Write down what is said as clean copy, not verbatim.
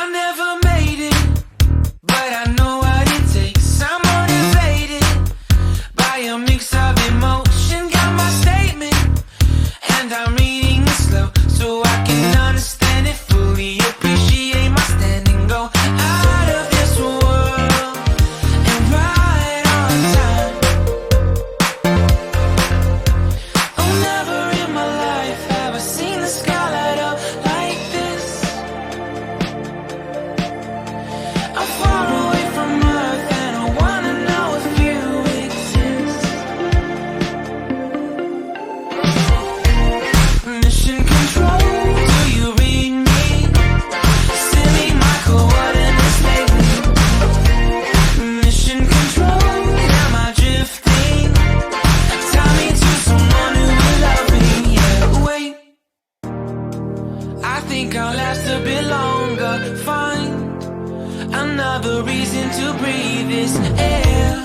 I never made it, but I know what it takes. I'm motivated by a mix of emotion. Got my statement, and I'm reading it slow so I can understand it fully. Appreciate my standing, go out of this world and right on time. Oh, never in my life have I seen the sky light up like this. I'm far away from Earth and I wanna know if you exist. Mission control, do you read me? Send me my coordinates lately. Mission control, am I drifting? Tie me to someone who will love me. Yeah, wait, I think I'll last a bit longer. Find another reason to breathe this air.